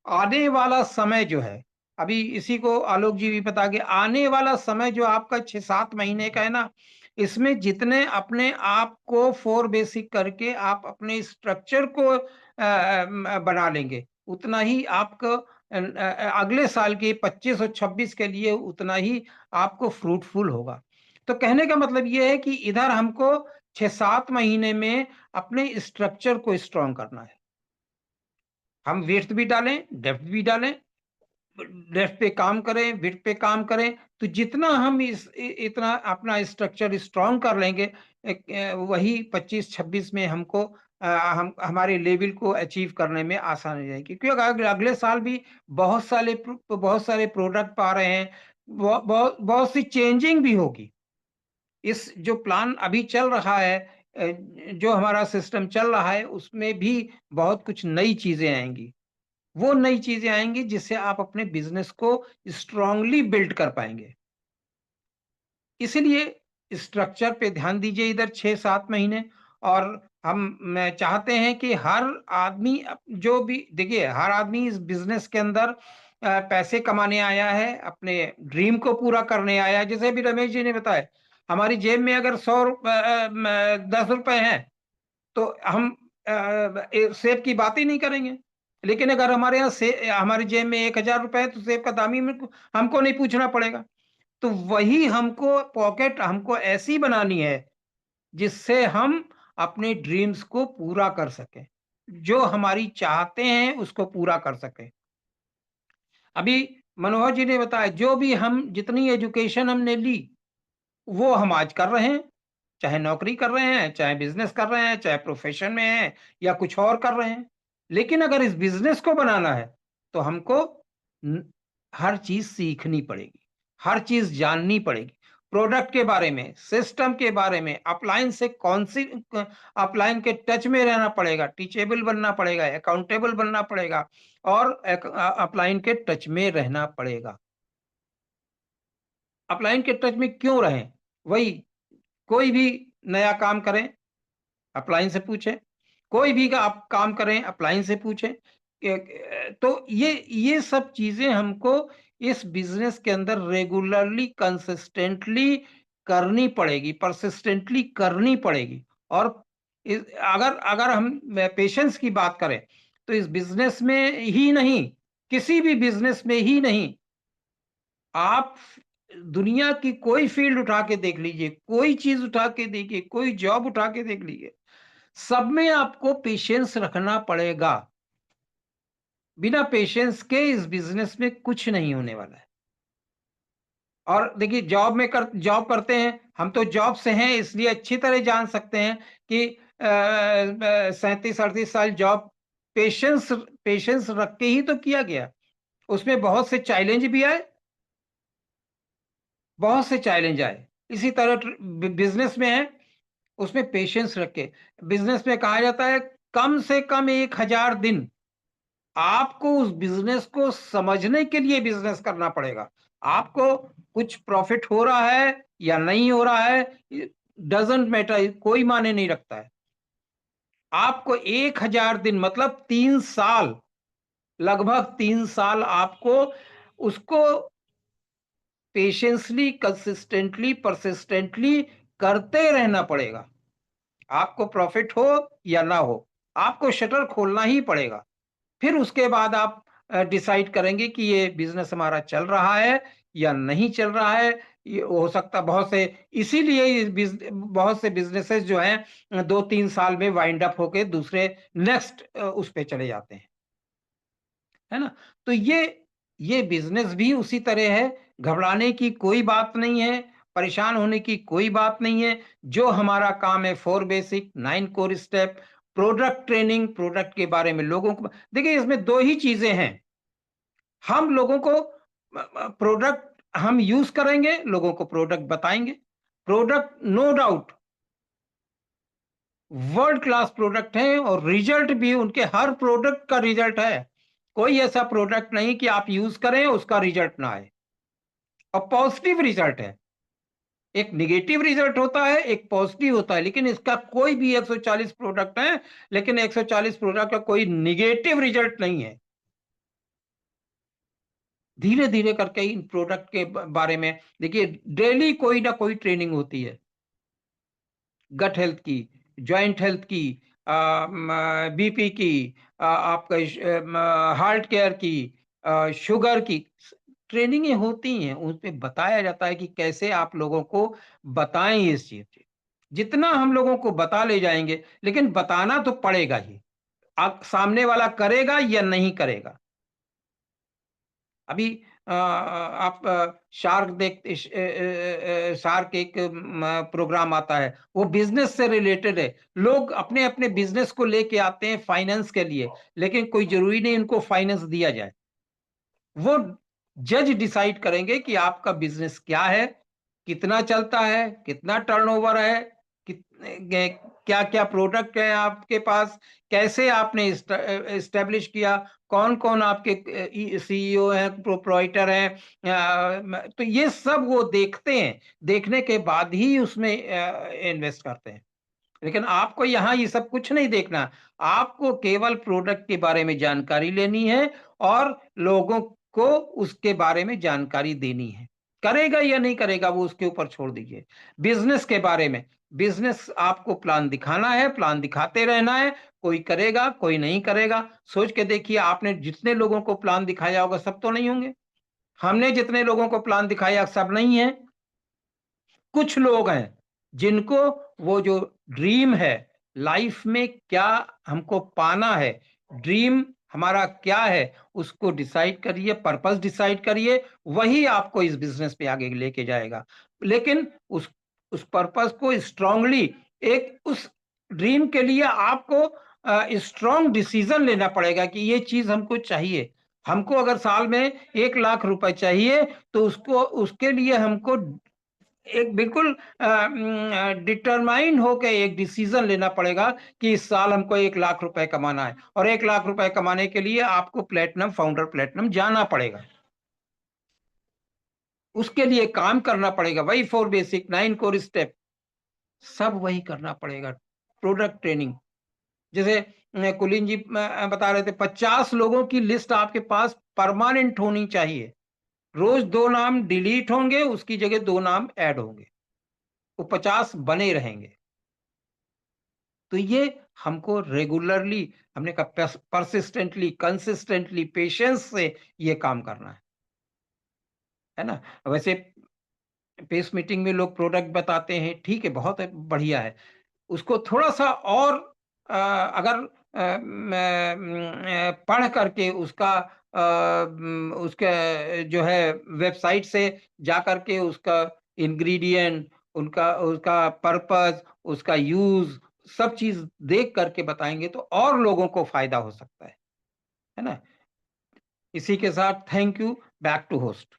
आने वाला समय जो है, अभी इसी को आलोक जी भी बता के, आने वाला समय जो आपका 6-7 महीने का है ना, इसमें जितने अपने आप को फोर बेसिक करके आप अपने स्ट्रक्चर को बना लेंगे, उतना ही आपको अगले साल के 25 और 26 के लिए उतना ही आपको फ्रूटफुल होगा। तो कहने का मतलब ये है कि इधर हमको 6-7 महीने में अपने स्ट्रक्चर को स्ट्रॉन्ग करना है। हम विड्थ भी डालें, डेप्थ भी डालें, लेफ्ट पे काम करें, विड्थ पे काम करें, तो जितना हम इतना अपना स्ट्रक्चर स्ट्रॉन्ग कर लेंगे, वही 25-26 में हमको हम हमारे लेवल को अचीव करने में आसानी रहेगी। क्योंकि अगर अगले साल भी बहुत सारे प्रोडक्ट आ रहे हैं, बहुत बहुत सी चेंजिंग भी होगी। इस जो प्लान अभी चल रहा है, जो हमारा सिस्टम चल रहा है, उसमें भी बहुत कुछ नई चीजें आएंगी। वो नई चीजें आएँगी जिससे आप अपने बिज़नेस को स्ट्रांगली बिल्ड कर पाएँगे। इसीलिए स्ट्रक्चर पे ध्यान दीजिए इधर 6-7 महीने। और हम मैं चाहते हैं कि हर आदमी जो भी देखिए, हर आदमी इस बिज़नेस के अंदर पैसे कमाने आया है, अपने ड्रीम को पूरा करने आया है। जैसे अभी रमेश जी ने बताया, हमारी जेब में अगर 100 ₹10 हैं, तो हम सेब की बात ही नहीं करेंगे। लेकिन अगर हमारे यहाँ से हमारी जेब में ₹1000 है, तो सेब का दाम ही हमको नहीं पूछना पड़ेगा। तो वही हमको पॉकेट हमको ऐसी बनानी है, जिससे हम अपने ड्रीम्स को पूरा कर सकें। जो हमारी चाहते हैं, उसको पूरा कर सकें। अभी मनोहर जी ने बताया, जो भी हम जितनी एजुकेशन हमने ली, वो हम आज कर रहे हैं। चाहे नौकरी कर रहे हैं, चाहे बिज़नेस कर रहे हैं, चाहे प्रोफ़ेशन में हैं या कुछ और कर रहे हैं। लेकिन अगर इस बिज़नेस को बनाना है, तो हमको न हर चीज़ सीखनी पड़ेगी, हर चीज़ जाननी पड़ेगी। प्रोडक्ट के बारे में, सिस्टम के बारे में, अपलाइन से कौन-सी अपलाइन के टच में रहना पड़ेगा, टीचेबल बनना पड़ेगा, अकाउंटेबल बनना पड़ेगा और अपलाइन के टच में रहना पड़ेगा। अपलाइन के टच में क्यों रहें? वही, कोई भी नया काम करें, अपलाइन से पूछें, कोई भी का आप काम करें, अपलाइन से पूछें। तो ये सब चीज़ें हमको इस बिज़नेस के अंदर रेगुलरली, कंसिस्टेंटली करनी पड़ेगी, परसिस्टेंटली करनी पड़ेगी। और इस अगर अगर हम पेशेंस की बात करें, तो इस बिज़नेस में ही नहीं, किसी भी बिज़नेस में ही नहीं, आप दुनिया की कोई फ़ील्ड उठा के देख लीजिए, कोई चीज़ उठा के देखिए, कोई जॉब उठा के देख लीजिए, सब में आपको पेशेंस रखना पड़ेगा। बिना पेशेंस के इस बिज़नेस में कुछ नहीं होने वाला है। और देखिए, जॉब करते हैं, हम तो जॉब से हैं, इसलिए अच्छी तरह जान सकते हैं कि 37-38 साल जॉब पेशेंस पेशेंस रख के ही तो किया गया। उसमें बहुत से चैलेंज आए। इसी तरह बिज़नेस में है, उसमें पेशेंस रख के। बिज़नेस में कहा जाता है, कम से कम 1000 दिन आपको उस बिज़नेस को समझने के लिए बिज़नेस करना पड़ेगा। आपको कुछ प्रॉफ़िट हो रहा है या नहीं हो रहा है, डज़न्ट मैटर, कोई मायने नहीं रखता है। आपको 1000 दिन मतलब 3 साल, लगभग 3 साल आपको उसको पेशेंसली, कंसिस्टेंटली, परसिस्टेंटली करते रहना पड़ेगा। आपको प्रॉफ़िट हो या ना हो, आपको शटर खोलना ही पड़ेगा। फिर उसके बाद आप डिसाइड करेंगे कि ये बिज़नेस हमारा चल रहा है या नहीं चल रहा है। ये हो सकता है बहुत से, इसीलिए ये बहुत से बिज़नेसेस जो हैं 2-3 साल में वाइंड अप होके दूसरे नेक्स्ट उस पे चले जाते हैं। है ना? तो ये बिज़नेस भी उसी तरह है, घबराने की कोई बात नहीं है, परेशान होने की कोई बात नहीं है। जो हमारा काम है 4 basic, 9 core step, product training, product के बारे में लोगों को देखिए, इसमें 2 ही चीज़ें हैं। हम लोगों को प्रोडक्ट हम यूज़ करेंगे, लोगों को प्रोडक्ट बताएँगे। Product no doubt world class product हैं और रिजल्ट भी उनके, हर प्रोडक्ट का रिजल्ट है। कोई ऐसा प्रोडक्ट नहीं कि आप यूज़ करें उसका रिजल्ट ना आए, और पॉजिटिव रिजल्ट है। एक नेगेटिव रिजल्ट होता है, एक पॉजिटिव होता है, लेकिन इसका कोई भी 140 प्रोडक्ट हैं, लेकिन 140 प्रोडक्ट का कोई नेगेटिव रिजल्ट नहीं है। धीरे-धीरे करके इन प्रोडक्ट के बारे में देखिए डेली कोई ना कोई ट्रेनिंग होती है। गट हेल्थ की, जॉइंट हेल्थ की, बीपी की, आपका हार्ट केयर की, शुगर की, ट्रेनिंगें होती हैं, उसपे बताया जाता है कि कैसे आप लोगों को बताएं इस चीज की। जितना हम लोगों को बता ले जाएंगे, लेकिन बताना तो पड़ेगा ही। आप सामने वाला करेगा या नहीं करेगा। अभी आप शार्क देखते शार्क एक प्रोग्राम आता है, वो बिजनेस से रिलेटेड है। लोग अपने अपने बिजनेस को लेके आते हैं फाइनेंस के लिए, लेकिन कोई जरूरी नहीं उनको फाइनेंस दिया जाए। वो जज डिसाइड करेंगे कि आपका बिजनेस क्या है, कितना चलता है, कितना टर्नओवर है, कितने क्या क्या प्रोडक्ट है आपके पास, कैसे आपने एस्टेब्लिश किया, कौन कौन आपके सीईओ हैं, प्रोप्राइटर हैं। तो ये सब वो देखते हैं, देखने के बाद ही उसमें इन्वेस्ट करते हैं। लेकिन आपको यहाँ ये सब कुछ नहीं देखना। आपको केवल प्रोडक्ट के बारे में जानकारी लेनी है और लोगों को उसके बारे में जानकारी देनी है। करेगा या नहीं करेगा वो उसके ऊपर छोड़ दीजिए। बिज़नेस के बारे में, बिज़नेस आपको प्लान दिखाना है, प्लान दिखाते रहना है। कोई करेगा, कोई नहीं करेगा। सोच के देखिए आपने जितने लोगों को प्लान दिखाया होगा सब तो नहीं होंगे। हमने जितने लोगों को प्लान दिखाया सब नहीं है। कुछ लोग हैं जिनको वो जो ड्रीम है, लाइफ में क्या हमको पाना है, ड्रीम हमारा क्या है, उसको डिसाइड करिए, पर्पस डिसाइड करिए, वही आपको इस बिजनेस पे आगे लेके जाएगा। लेकिन उस पर्पस को स्ट्रांगली, एक उस ड्रीम के लिए आपको स्ट्रांग डिसीजन लेना पड़ेगा कि ये चीज हमको चाहिए। हमको अगर साल में 1 लाख रुपए चाहिए, तो उसको उसके लिए हमको एक बिल्कुल डिटरमाइन होके एक डिसीजन लेना पड़ेगा कि इस साल हमको 1 लाख रुपए कमाना है, और 1 लाख रुपए कमाने के लिए आपको प्लेटिनम, फाउंडर प्लेटिनम जाना पड़ेगा। उसके लिए काम करना पड़ेगा, वही 4 बेसिक 9 कोर स्टेप, सब वही करना पड़ेगा। प्रोडक्ट ट्रेनिंग, जैसे कुलीन जी बता रहे थे, 50 लोगों की लिस्ट आपके पास परमानेंट होनी चाहिए। रोज 2 नाम डिलीट होंगे, उसकी जगह 2 नाम ऐड होंगे, वो 50 बने रहेंगे। तो ये हमको रेगुलरली, हमने कहा परसिस्टेंटली, कंसिस्टेंटली, पेशेंस से ये काम करना है ना। वैसे पेस मीटिंग में लोग प्रोडक्ट बताते हैं, ठीक है, बहुत है, बढ़िया है। उसको थोड़ा सा और अगर पढ़ करके उसका जो है वेबसाइट से जा करके उसका इंग्रेडिएंट, उनका उसका पर्पस, उसका यूज, सब चीज देख करके बताएंगे तो और लोगों को फायदा हो सकता है ना। इसी के साथ thank you, back to host.